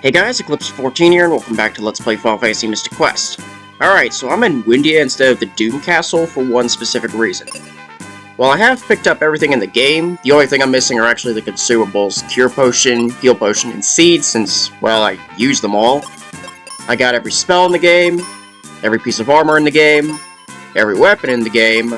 Hey guys, Eclipse14 here, and welcome back to Let's Play Final Fantasy Mystic Quest. Alright, so I'm in Windia instead of the Doom Castle for one specific reason. While I have picked up everything in the game, the only thing I'm missing are actually the consumables, Cure Potion, Heal Potion, and Seeds, since, well, I used them all. I got every spell in the game, every piece of armor in the game, every weapon in the game,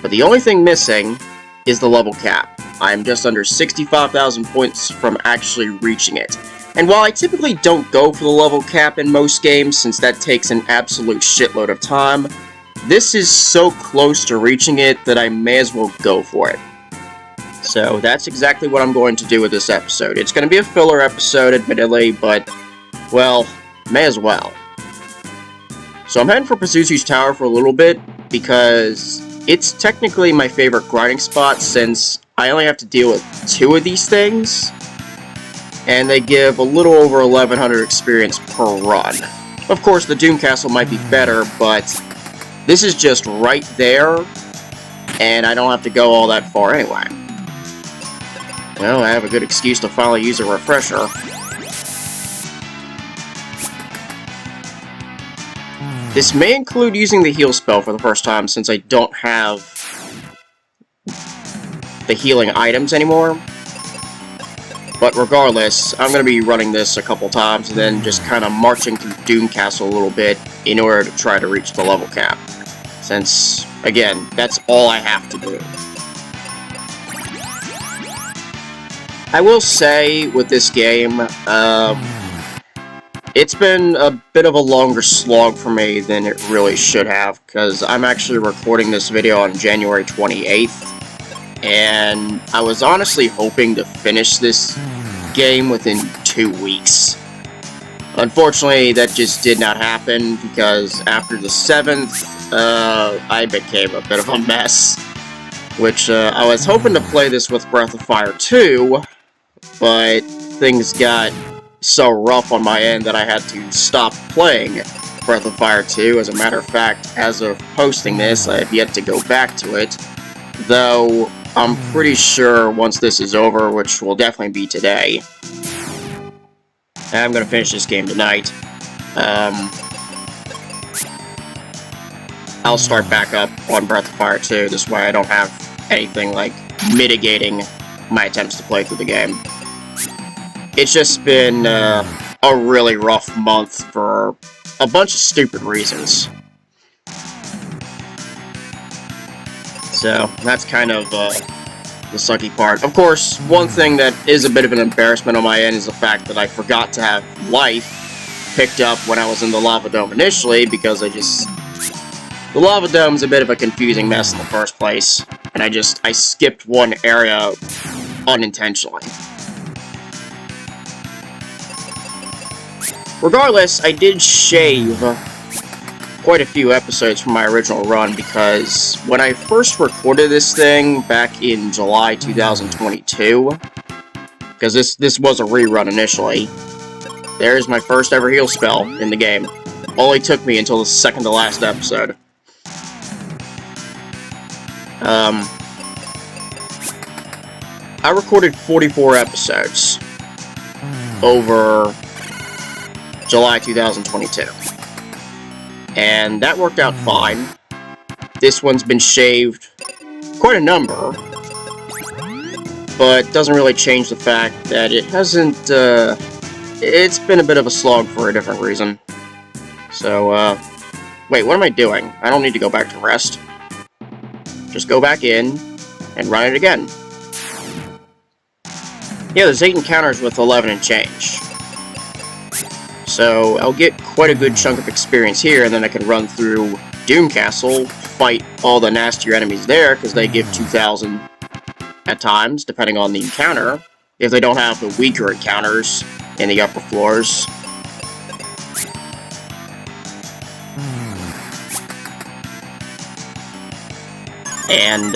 but the only thing missing is the level cap. I am just under 65,000 points from actually reaching it. And while I typically don't go for the level cap in most games, since that takes an absolute shitload of time, this is so close to reaching it that I may as well go for it. So that's exactly what I'm going to do with this episode. It's going to be a filler episode, admittedly, but, well, may as well. So I'm heading for Pazuzu's Tower for a little bit, because it's technically my favorite grinding spot, since I only have to deal with 2 of these things, and they give a little over 1100 experience per run. Of course, the Doom Castle might be better, but this is just right there, and I don't have to go all that far anyway. Well, I have a good excuse to finally use a refresher. This may include using the heal spell for the first time, since I don't have the healing items anymore. But regardless, I'm going to be running this a couple times and then just kind of marching through Doom Castle a little bit in order to try to reach the level cap. Since, again, that's all I have to do. I will say, with this game, it's been a bit of a longer slog for me than it really should have, because I'm actually recording this video on January 28th. And I was honestly hoping to finish this game within 2 weeks. Unfortunately, that just did not happen, because after the 7th, I became a bit of a mess. Which, I was hoping to play this with Breath of Fire 2, but things got so rough on my end that I had to stop playing Breath of Fire 2. As a matter of fact, as of posting this, I have yet to go back to it, though I'm pretty sure once this is over, which will definitely be today, I'm going to finish this game tonight. I'll start back up on Breath of Fire 2, this way I don't have anything like mitigating my attempts to play through the game. It's just been a really rough month for a bunch of stupid reasons. So, that's kind of the sucky part. Of course, one thing that is a bit of an embarrassment on my end is the fact that I forgot to have life picked up when I was in the Lava Dome initially, because the Lava Dome's a bit of a confusing mess in the first place, and I skipped one area unintentionally. Regardless, I did shave quite a few episodes from my original run, because when I first recorded this thing back in July 2022, because this was a rerun initially, there's my first ever heal spell in the game. Only took me until the second to last episode. I recorded 44 episodes over July 2022. And that worked out fine. This one's been shaved quite a number, but doesn't really change the fact that it hasn't, it's been a bit of a slog for a different reason. So, wait, what am I doing? I don't need to go back to rest. Just go back in and run it again. Yeah, there's 8 encounters with 11 and change. So, I'll get quite a good chunk of experience here, and then I can run through Doom Castle, fight all the nastier enemies there, because they give 2,000 at times, depending on the encounter, if they don't have the weaker encounters in the upper floors. And,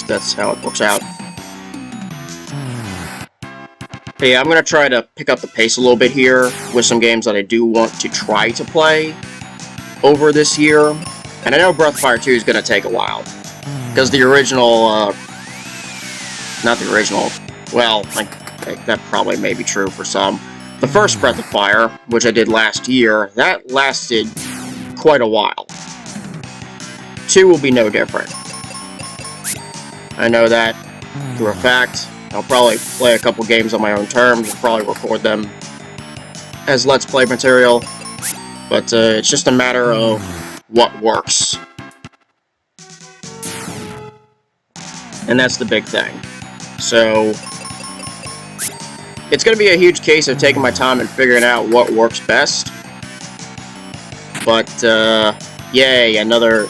that's how it works out. But yeah, I'm going to try to pick up the pace a little bit here with some games that I do want to try to play over this year. And I know Breath of Fire 2 is going to take a while, because the original, not the original, well, like, That probably may be true for some. The first Breath of Fire, which I did last year, that lasted quite a while. 2 will be no different. I know that through a fact. I'll probably play a couple games on my own terms and probably record them as Let's Play material. But it's just a matter of what works. And that's the big thing. So, it's going to be a huge case of taking my time and figuring out what works best. But, yay, another...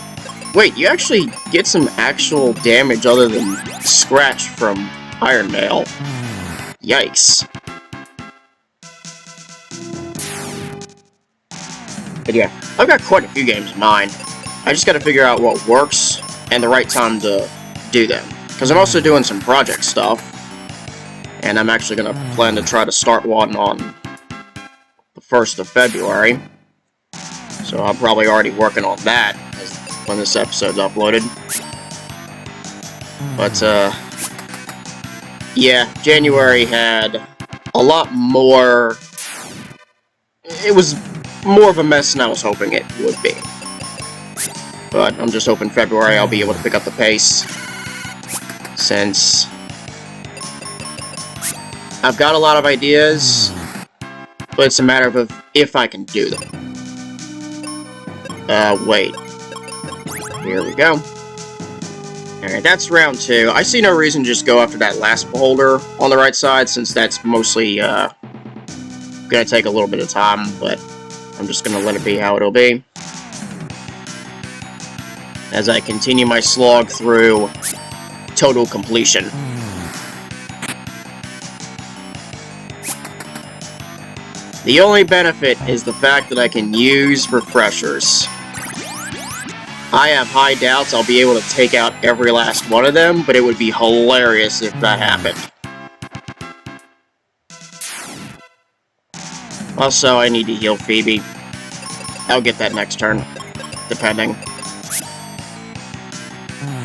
Wait, you actually get some actual damage other than scratch from Iron Nail. Yikes. But yeah, I've got quite a few games in mind. I just gotta figure out what works and the right time to do them. Because I'm also doing some project stuff. And I'm actually gonna plan to try to start one on the 1st of February. So I'm probably already working on that when this episode's uploaded. But, yeah, January had a lot more... It was more of a mess than I was hoping it would be. But I'm just hoping February I'll be able to pick up the pace, since I've got a lot of ideas, but it's a matter of if I can do them. Wait. Here we go. Alright, that's round 2. I see no reason to just go after that last beholder on the right side, since that's mostly, gonna take a little bit of time, but I'm just gonna let it be how it'll be. As I continue my slog through total completion. The only benefit is the fact that I can use refreshers. I have high doubts I'll be able to take out every last one of them, but it would be hilarious if that happened. Also, I need to heal Phoebe. I'll get that next turn, depending.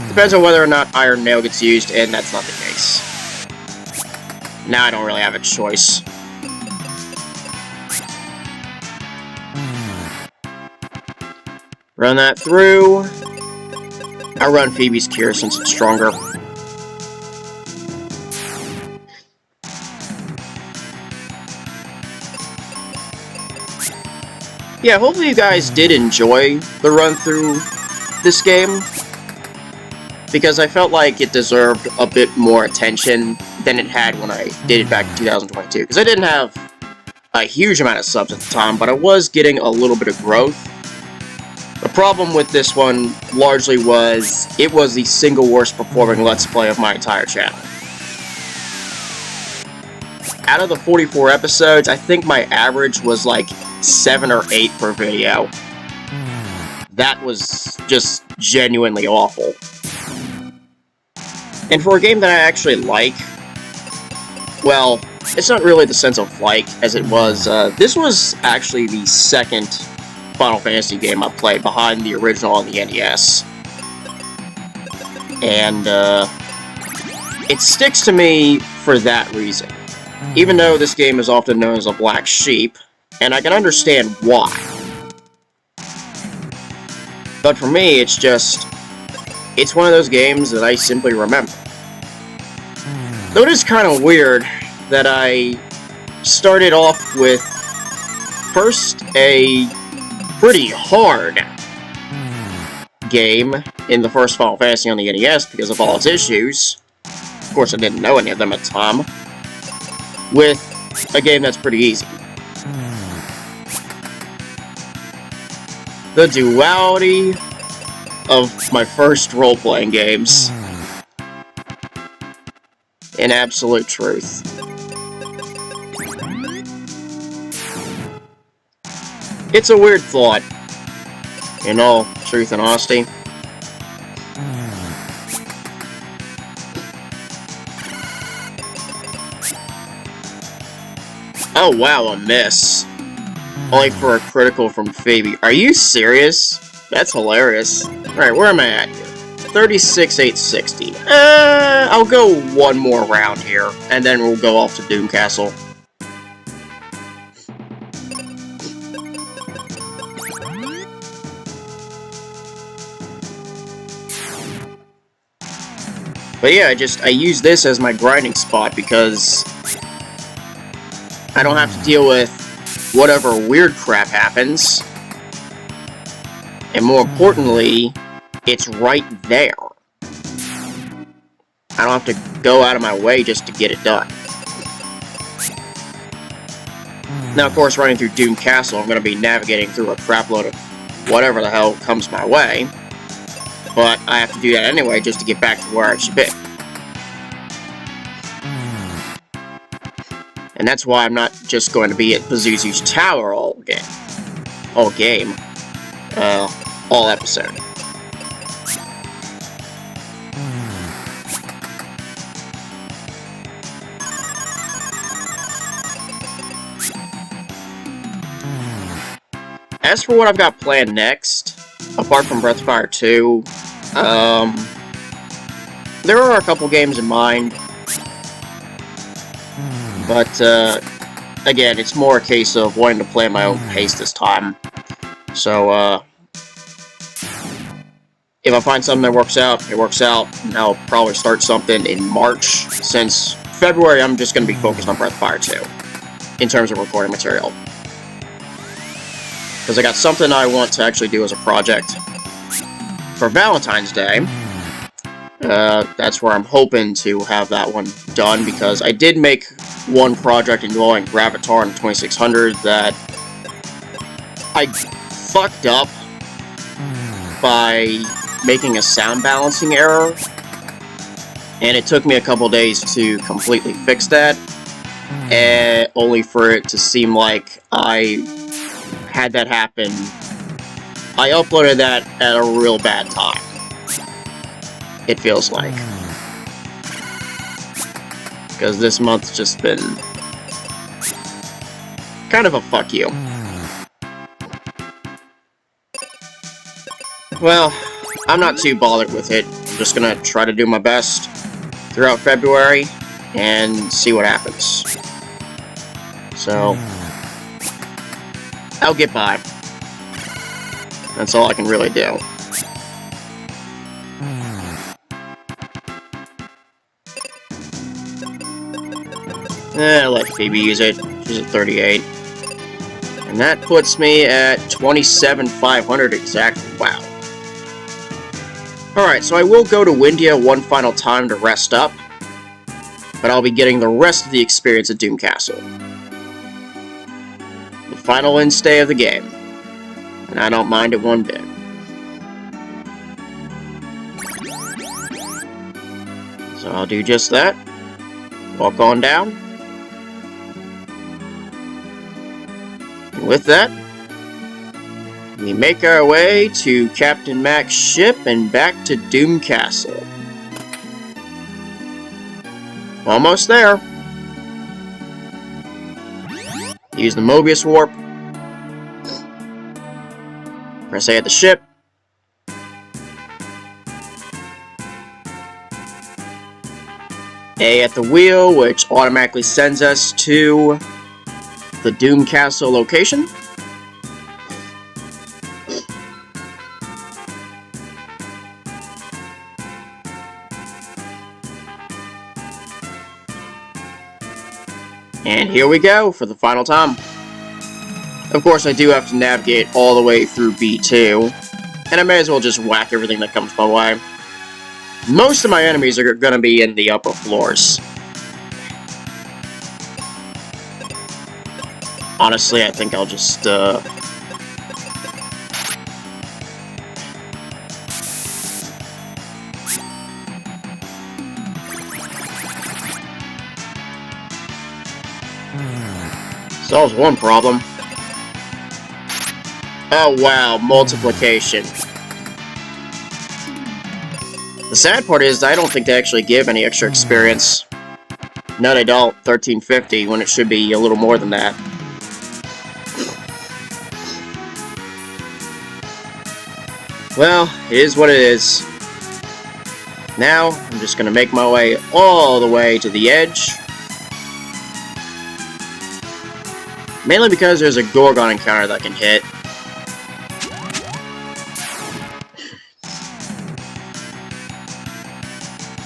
Depends on whether or not Iron Nail gets used, and that's not the case. Now I don't really have a choice. Run that through. I'll run Phoebe's Cure since it's stronger. Yeah, hopefully you guys did enjoy the run through this game, because I felt like it deserved a bit more attention than it had when I did it back in 2022. Because I didn't have a huge amount of subs at the time, but I was getting a little bit of growth. The problem with this one largely was it was the single worst performing Let's Play of my entire channel. Out of the 44 episodes, I think my average was like 7 or 8 per video. That was just genuinely awful. And for a game that I actually like, well, it's not really the sense of like as it was. This was actually the second Final Fantasy game I played behind the original on the NES. And it sticks to me for that reason. Even though this game is often known as a black sheep, and I can understand why. But for me, it's one of those games that I simply remember. Though it is kind of weird that I started off with first a pretty hard game in the first Final Fantasy on the NES because of all its issues. Of course, I didn't know any of them at the time. With a game that's pretty easy. The duality of my first role-playing games. In absolute truth. It's a weird thought, in all truth and honesty. Oh wow, a miss. Only for a critical from Phoebe. Are you serious? That's hilarious. Alright, where am I at here? 36,860. I'll go one more round here, and then we'll go off to Doom Castle. But yeah, I use this as my grinding spot because I don't have to deal with whatever weird crap happens. And more importantly, it's right there. I don't have to go out of my way just to get it done. Now, of course, running through Doom Castle, I'm going to be navigating through a crapload of whatever the hell comes my way. But I have to do that anyway just to get back to where I should be. And that's why I'm not just going to be at Pazuzu's Tower all episode. As for what I've got planned next, apart from Breath of Fire 2, there are a couple games in mind, but again, it's more a case of wanting to play at my own pace this time. So, if I find something that works out, it works out, and I'll probably start something in March, since February I'm just going to be focused on Breath of Fire 2, in terms of recording material. Because I got something I want to actually do as a project for Valentine's Day. That's where I'm hoping to have that one done, because I did make one project involving Gravatar and 2600 that I fucked up by making a sound balancing error, and it took me a couple days to completely fix that, and only for it to seem like I had that happen. I uploaded that at a real bad time, it feels like, because this month's just been kind of a fuck you. Well, I'm not too bothered with it. I'm just gonna try to do my best throughout February and see what happens. So, I'll get by. That's all I can really do. I'll let Phoebe use it. She's at 38. And that puts me at 27,500 exactly. Wow. Alright, so I will go to Windia one final time to rest up, but I'll be getting the rest of the experience at Doom Castle. The final instay of the game, and I don't mind it one bit. So I'll do just that. Walk on down. And with that, we make our way to Captain Mac's ship and back to Doom Castle. Almost there. Use the Mobius Warp. Press A at the ship. A at the wheel, which automatically sends us to the Doom Castle location. And here we go for the final time. Of course, I do have to navigate all the way through B2, and I may as well just whack everything that comes my way. Most of my enemies are going to be in the upper floors. Honestly, I think I'll just, solves one problem. Oh wow, multiplication. The sad part is, I don't think they actually give any extra experience. No, they don't. 1350, when it should be a little more than that. Well, it is what it is. Now, I'm just gonna make my way all the way to the edge. Mainly because there's a Gorgon encounter that I can hit.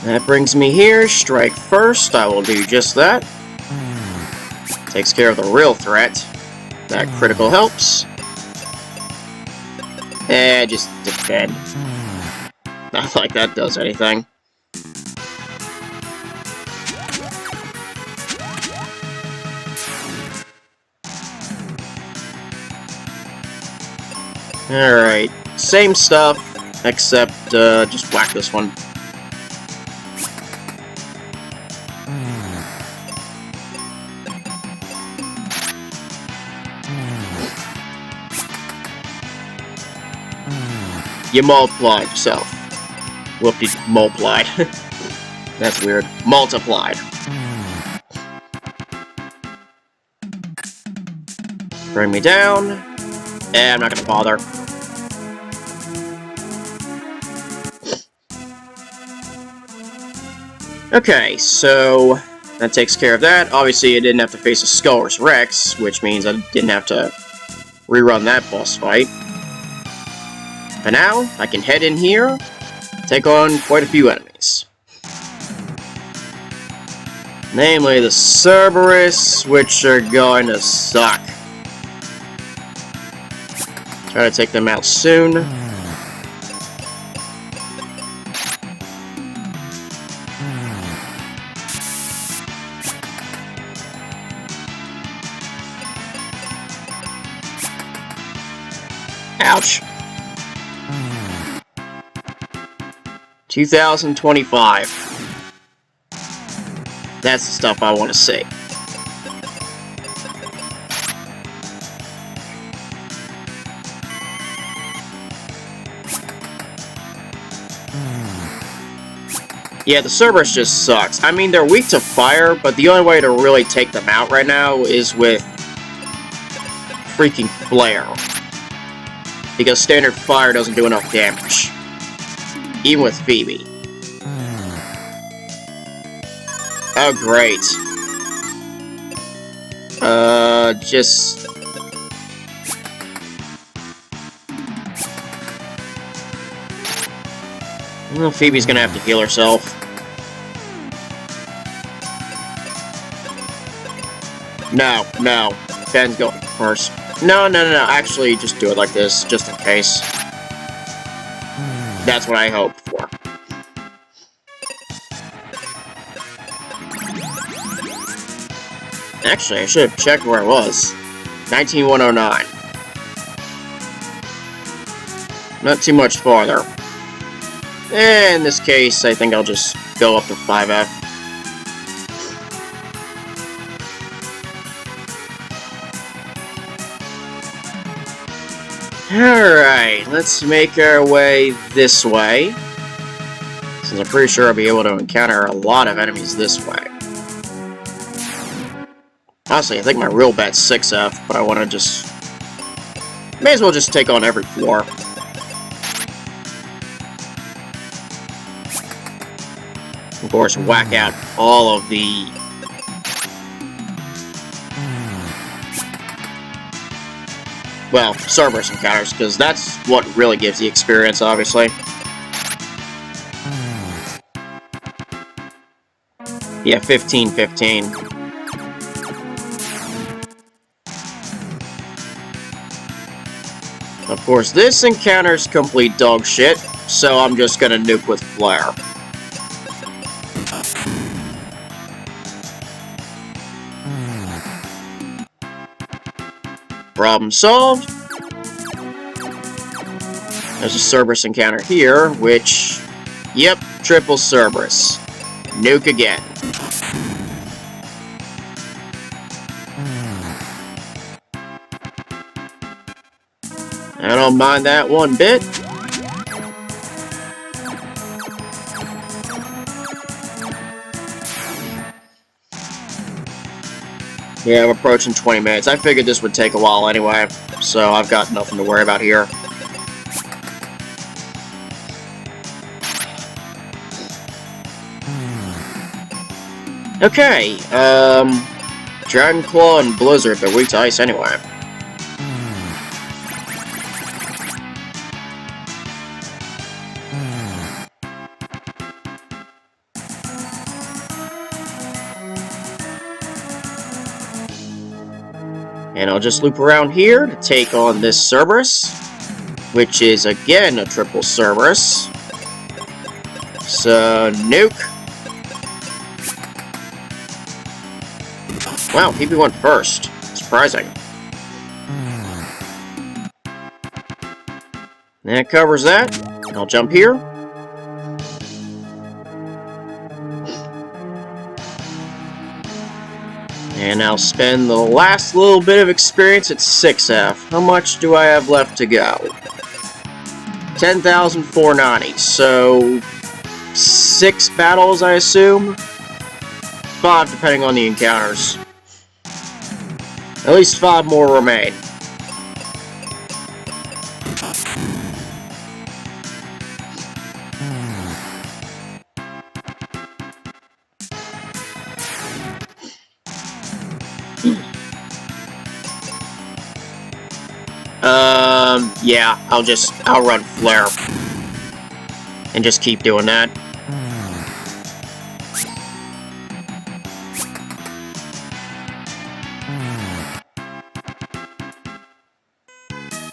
That brings me here. Strike first. I will do just that. Takes care of the real threat. That critical helps. And just defend. Not like that does anything. Alright. Same stuff, except just whack this one. You multiplied yourself. Whoop-de multiplied. That's weird. Multiplied. Bring me down. I'm not gonna bother. Okay, so that takes care of that. Obviously, I didn't have to face a Skullrus Rex, which means I didn't have to rerun that boss fight. But now, I can head in here, take on quite a few enemies. Namely, the Cerberus, which are going to suck. Try to take them out soon. Ouch. 2025. That's the stuff I want to see. Yeah, the Cerberus just sucks. I mean, they're weak to fire, but the only way to really take them out right now is with freaking Flare. Because standard fire doesn't do enough damage. Even with Phoebe. Oh, great. Just... Well, Phoebe's gonna have to heal herself. No, no. Ben's going first. No. Actually, just do it like this, just in case. That's what I hope for. Actually, I should have checked where I was. 19109. Not too much farther. In this case, I think I'll just go up to 5F. Alright, let's make our way this way. Since I'm pretty sure I'll be able to encounter a lot of enemies this way. Honestly, I think my real bet's 6F, but I want to just... May as well just take on every floor. Of course, whack out all of the... Well, Cerberus encounters, because that's what really gives the experience, obviously. Yeah, 15-15. Of course, this encounter's complete dog shit, so I'm just gonna nuke with Flare. Problem solved. There's a Cerberus encounter here, which... Yep, triple Cerberus. Nuke again. I don't mind that one bit. Yeah, I'm approaching 20 minutes. I figured this would take a while anyway, so I've got nothing to worry about here. Okay, Dragon Claw and Blizzard, they're weak to ice anyway. And I'll just loop around here to take on this Cerberus, which is again a triple Cerberus. So, nuke. Wow, PP went first. Surprising. That covers that. I'll jump here. And I'll spend the last little bit of experience at 6F. How much do I have left to go? 10,490. So, 6 battles, I assume? 5, depending on the encounters. At least 5 more remain. Yeah, I'll run Flare. And just keep doing that.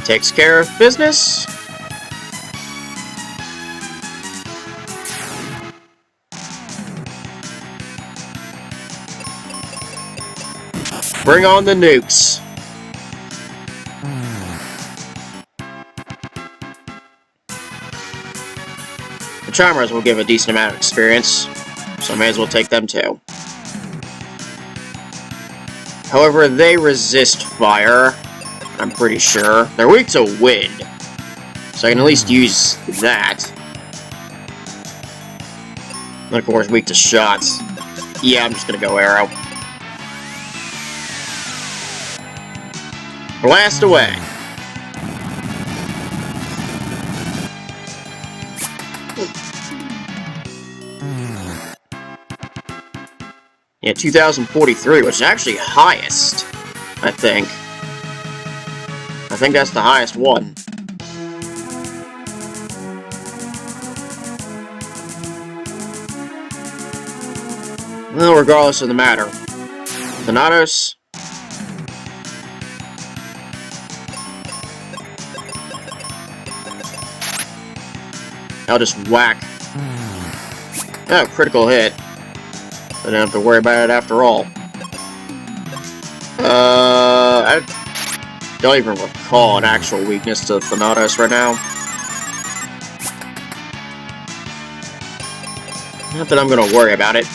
Takes care of business. Bring on the nukes. The Charmers will give a decent amount of experience, so I may as well take them too. However, they resist fire, I'm pretty sure. They're weak to wind, so I can at least use that. And of course, weak to shots. Yeah, I'm just gonna go arrow. Blast away! Yeah, 2043, which is actually highest, I think. I think that's the highest one. Well, regardless of the matter. Thanatos. I'll just whack. Oh, critical hit. I don't have to worry about it after all. I don't even recall an actual weakness to Thanatos right now. Not that I'm gonna worry about it.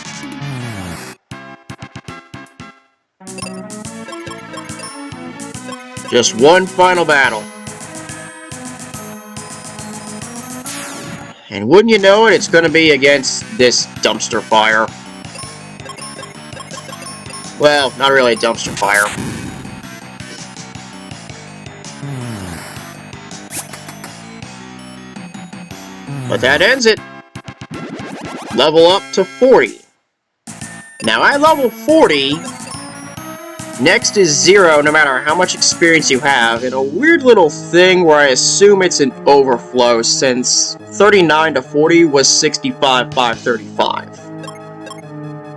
Just one final battle. And wouldn't you know it, it's gonna be against this dumpster fire. Well, not really a dumpster fire. But that ends it. Level up to 40. Now at level 40, next is 0 no matter how much experience you have, and a weird little thing where I assume it's an overflow since 39 to 40 was 65,535.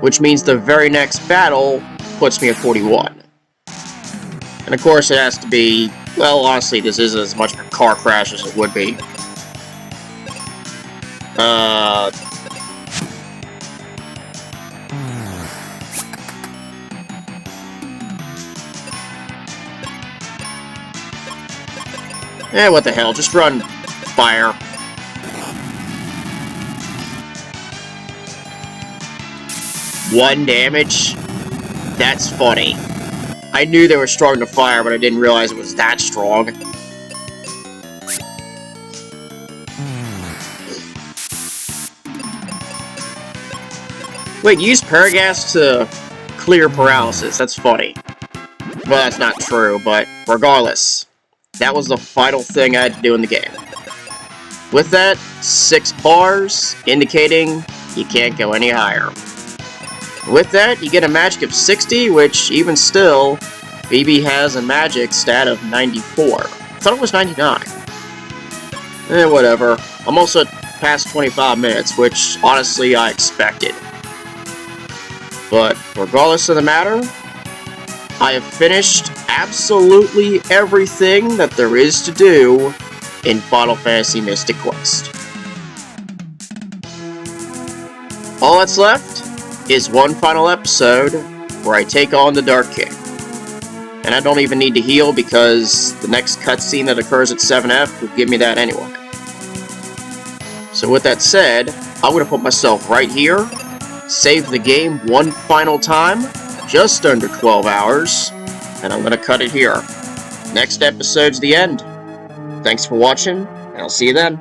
Which means the very next battle puts me at 41. And of course it has to be, well honestly this isn't as much of a car crash as it would be. What the hell, just run fire. One damage? That's funny. I knew they were strong to fire, but I didn't realize it was that strong. Wait, use Paragas to clear paralysis. That's funny. Well, that's not true, but regardless. That was the final thing I had to do in the game. With that, 6 bars, indicating you can't go any higher. With that, you get a magic of 60, which, even still, BB has a magic stat of 94. I thought it was 99. Whatever. I'm also past 25 minutes, which, honestly, I expected. But, regardless of the matter, I have finished absolutely everything that there is to do in Final Fantasy Mystic Quest. All that's left is one final episode where I take on the Dark King. And I don't even need to heal because the next cutscene that occurs at 7F will give me that anyway. So with that said, I'm going to put myself right here, save the game one final time, just under 12 hours, and I'm going to cut it here. Next episode's the end. Thanks for watching, and I'll see you then.